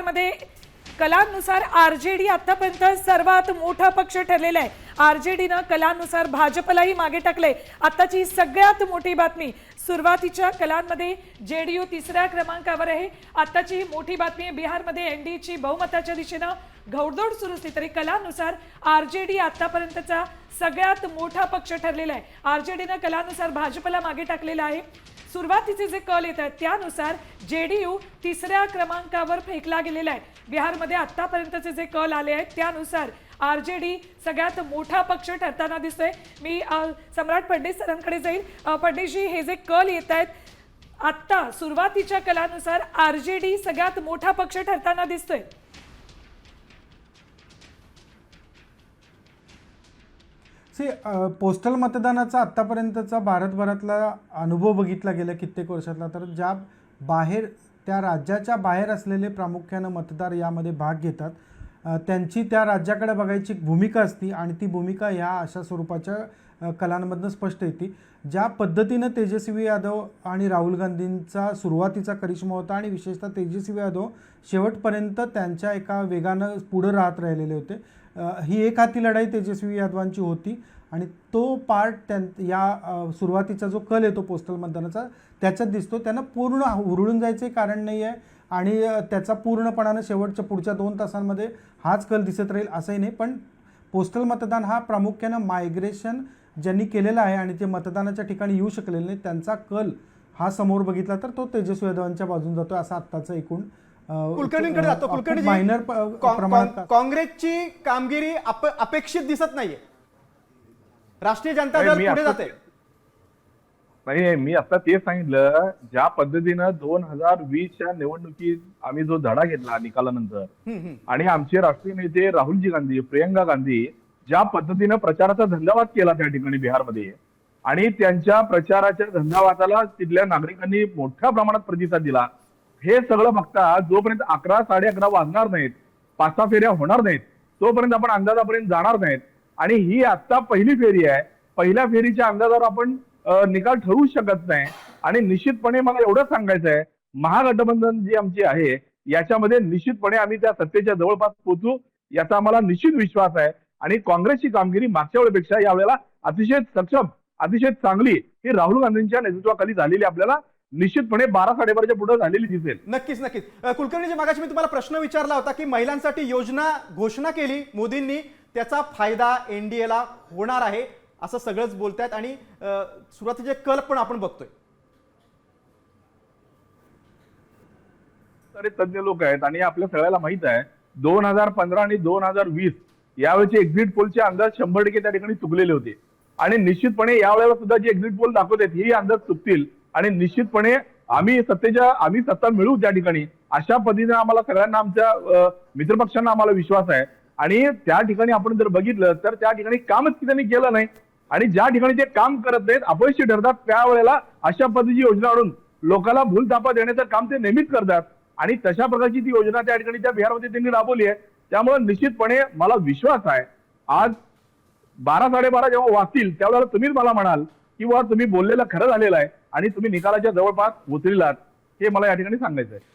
बिहारमध्ये कलांनुसार आरजेडी आतापर्यंत सर्वात मोठा पक्ष ठरलेला आहे। आरजेडीनं कलांनुसार भाजपलाही मागे टाकले। आताची सगळ्यात मोठी बातमी, सुरुवातीच्या कलांमध्ये जेडीयू तिसऱ्या क्रमांकावर आहे। आताची मोठी बातमी आहे, बिहारमध्ये एनडीएची बहुमताच्या दिशेनं घौडदौड सुरू असली तरी कलांनुसार आरजेडी आतापर्यंतचा सगळ्यात मोठा पक्ष ठरलेला आहे। आरजेडीनं कलांनुसार भाजपला मागे टाकलेला आहे। सुरुवातीचे जे कल येत आहेत त्यानुसार जेडीयू तिसऱ्या क्रमांकावर फेकला गेलेला आहे। बिहारमध्ये आतापर्यंतचे जे कल आले आहेत त्यानुसार आरजेडी सगळ्यात मोठा पक्ष ठरताना दिसतोय। मी सम्राट पंडित सरांकडे जाईल। पंडितजी, हे जे कल येत आहेत आता सुरुवातीच्या कलानुसार आरजेडी सगळ्यात मोठा पक्ष ठरताना दिसतोय। पोस्टल मतदानाचा आतापर्यंतचा भारतभरातला अनुभव बघितला गेला कित्येक वर्षातला, तर ज्या बाहेर त्या राज्याच्या बाहेर असलेले प्रामुख्याने मतदार यामध्ये भाग घेतात, त्यांची त्या राज्याकडे बघायची भूमिका असती आणि ती भूमिका ह्या अशा स्वरूपाच्या कलांमधून स्पष्ट येते। ज्या पद्धतीनं तेजस्वी यादव आणि राहुल गांधींचा सुरुवातीचा करिश्मा होता आणि विशेषतः तेजस्वी यादव शेवटपर्यंत त्यांच्या एका वेगानं पुढे राहत राहिलेले होते। ही एक हाती लढाई तेजस्वी यादवांची होती आणि तो पार्ट या सुरुवातीचा जो कल येतो पोस्टल मतदानाचा त्याच्यात दिसतो। त्यांना पूर्ण हुरळून जायचे कारण नाही आहे आणि त्याचा पूर्णपणाने शेवटच्या पुढच्या 2 तासांमध्ये हाच कल दिसत राहील असंही नाही। पण पोस्टल मतदान हा प्रामुख्यानं मायग्रेशन ज्यांनी केलेला आहे आणि ते मतदानाच्या ठिकाणी येऊ शकलेले नाही त्यांचा कल हा समोर बघितला तर तो तेजस्वी यादवांच्या बाजून जातो असं आत्ताचं एकूण कुलकर्णींकडे जातो। कुलकर्णी, मायनर प्रमाणात काँग्रेसची कामगिरी अपेक्षित दिसत नाहीये, राष्ट्रीय जनता दल पुढे जाते। नाही, मी आता तेच सांगितलं, ज्या पद्धतीनं 2020च्या निवडणुकीत आम्ही जो धडा घेतला निकालानंतर आणि आमचे राष्ट्रीय नेते राहुलजी गांधी, प्रियंका गांधी ज्या पद्धतीनं प्रचाराचा धंदावाद केला त्या ठिकाणी बिहारमध्ये आणि त्यांच्या प्रचाराच्या धंदावादाला तिथल्या नागरिकांनी मोठ्या प्रमाणात प्रतिसाद दिला, हे सगळं बघता जोपर्यंत 11, 11:30 वाजणार नाहीत, 5-6 फेऱ्या होणार नाहीत, तोपर्यंत आपण अंदाजापर्यंत जाणार नाहीत। आणि ही आता पहिली फेरी आहे, पहिल्या फेरीच्या अंदाजावर आपण निकाल ठरवू शकत नाही। आणि निश्चितपणे मला एवढंच सांगायचं आहे, महागठबंधन जी आमची आहे याच्यामध्ये निश्चितपणे आम्ही त्या सत्तेच्या जवळपास पोहोचू याचा आम्हाला निश्चित विश्वास आहे। आणि काँग्रेसची कामगिरी मागच्या वेळेपेक्षा यावेळेला अतिशय सक्षम, अतिशय चांगली ही राहुल गांधींच्या नेतृत्वाखाली झालेली आपल्याला निश्चितपणे 12-12:30च्या पुढे झालेली दिसेल। नक्कीच नक्कीच। कुलकर्णीजी, मागाशी मी तुम्हाला प्रश्न विचारला होता की महिलांसाठी योजना घोषणा केली मोदींनी, त्याचा फायदा एनडीएला होणार आहे असं सगळंच बोलतायत आणि सुरुवातीचे कल पण आपण बघतोय। तरी तज्ञ लोक आहेत आणि आपल्या सगळ्याला माहित आहे 2015 आणि 2020 यावेळेचे एक्झिट पोलचे अंदाज 100% त्या ठिकाणी चुकलेले होते आणि निश्चितपणे यावेळेला सुद्धा जे एक्झिट पोल दाखवतात हे अंदाज चुकतील आणि निश्चितपणे आम्ही सत्ता मिळवू त्या ठिकाणी अशा पद्धतीने आम्हाला सगळ्यांना आमच्या मित्रपक्षांना आम्हाला विश्वास आहे। आणि त्या ठिकाणी आपण जर बघितलं तर त्या ठिकाणी कामच त्यांनी केलं नाही आणि ज्या ठिकाणी ते काम करत नाहीत, अपयशी ठरतात, त्यावेळेला अशा पद्धतीची योजना आणून लोकांना भूलथापा देण्याचं काम ते नेहमीच करतात आणि तशा प्रकारची ती योजना त्या ठिकाणी त्या बिहारमध्ये त्यांनी राबवली आहे। त्यामुळे निश्चितपणे मला विश्वास आहे आज 12-12:30 जेव्हा वाचतील त्यावेळेला तुम्हीच मला म्हणाल की तुम्ही बोललेलं खरं झालेलं आहे आणि तुम्ही निकालाच्या जवळपास पोहोचलेलात, हे मला या ठिकाणी सांगायचं आहे।